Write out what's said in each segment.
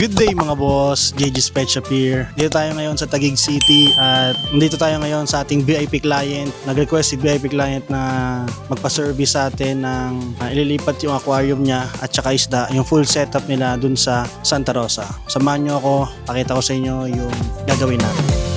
Good day mga boss, JG's Pet Shop here. Dito tayo ngayon sa Taguig City at nandito tayo ngayon sa ating VIP client. Nag-request si VIP client na magpa-service sa atin ng ililipat yung aquarium niya at saka isda, yung full setup nila dun sa Santa Rosa. Samahan nyo ako, pakita ko sa inyo yung gagawin natin.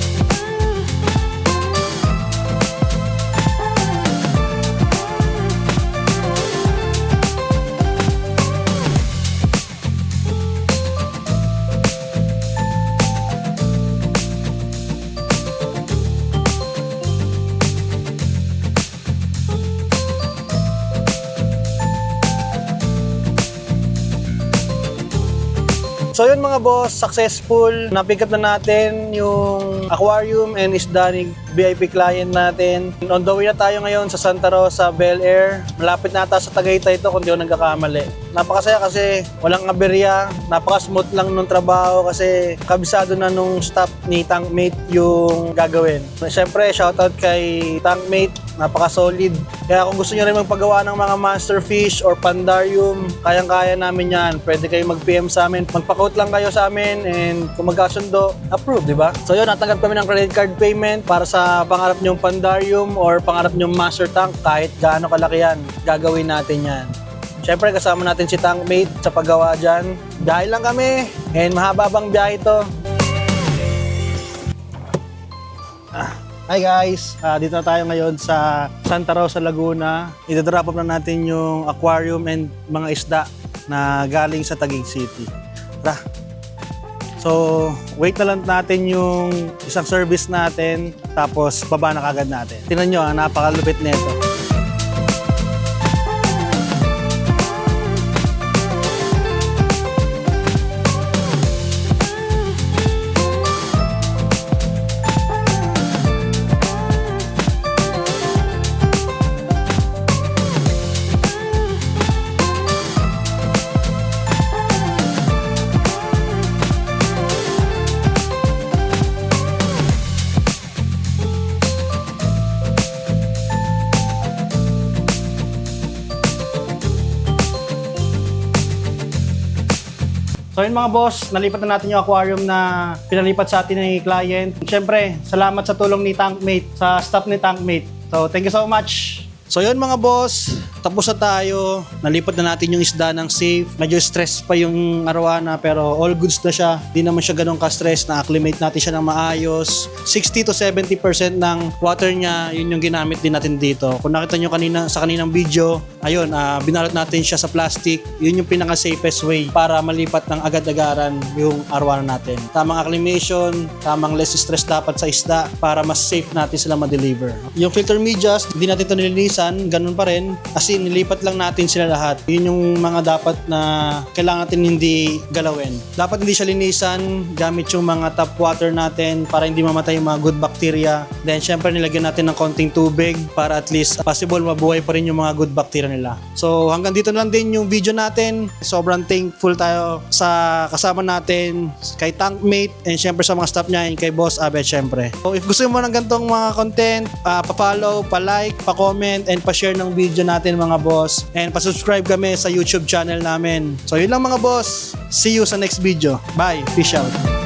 So yun mga boss, successful. Napick up na natin yung aquarium and isda ni VIP client natin. On the way na tayo ngayon sa Santa Rosa, Bel Air. Malapit na ata sa Tagaytay ito kung di ako nagkakamali. Napakasaya kasi walang aberya. Napaka-smooth lang nung trabaho kasi kabisado na nung staff ni Tankmate yung gagawin. Siyempre, shoutout kay Tankmate. Napaka-solid. Kaya kung gusto nyo rin magpagawa ng mga monster fish or pandarium, kayang-kaya namin yan. Pwede kayo mag-PM sa amin. Magpa-quote lang kayo sa amin and kung magkasundo, approve, di ba? So yun, natanggap kami ng credit card payment para sa pangarap nyong pandarium or pangarap nyong master tank. Kahit gaano kalaki yan, gagawin natin yan. Siyempre, kasama natin si Tankmate sa paggawa dyan. Biyahe lang kami and mahaba bang biyahe ito. Hi guys! Dito na tayo ngayon sa Santa Rosa, Laguna. Ida-drop up na natin yung aquarium and mga isda na galing sa Taguig City. Tara! So, wait na lang natin yung isang service natin tapos baba na kagad natin. Tingnan nyo, napakalupit nito. So yun mga boss, nalipat na natin yung aquarium na pinalipat sa atin ng client. Siyempre, salamat sa tulong ni Tankmate, sa staff ni Tankmate. So thank you so much. So yun mga boss, tapos na tayo. Nalipat na natin yung isda ng safe. Medyo stress pa yung arwana pero all goods na siya. Di naman siya ganun ka-stress. Na-acclimate natin siya ng maayos. 60 to 70% ng water niya, yun yung ginamit din natin dito. Kung nakita nyo kanina sa kaninang video, ayun, binalot natin siya sa plastic. Yun yung pinaka-safest way para malipat ng agad-agaran yung arwana natin. Tamang acclimation, tamang less stress dapat sa isda para mas safe natin sila ma-deliver. Yung filter medias, hindi natin ito nilinisan, ganun pa rin. Kasi nilipat lang natin sila lahat. Yun yung mga dapat na kailangan natin hindi galawin. Dapat hindi siya linisan, gamit yung mga tap water natin para hindi mamatay yung mga good bacteria. Then syempre nilagyan natin ng konting tubig para at least possible mabuhay pa rin yung mga good bacteria nila. So hanggang dito lang din yung video natin. Sobrang thankful tayo sa kasama natin, kay Tankmate and syempre sa mga staff niya and kay Boss Abet syempre. So if gusto mo ng ganitong mga content, pa-follow, pa-like, pa-comment and pa-share ng video natin mga boss. And pa-subscribe kami sa YouTube channel namin. So yun lang mga boss. See you sa next video. Bye. Peace out.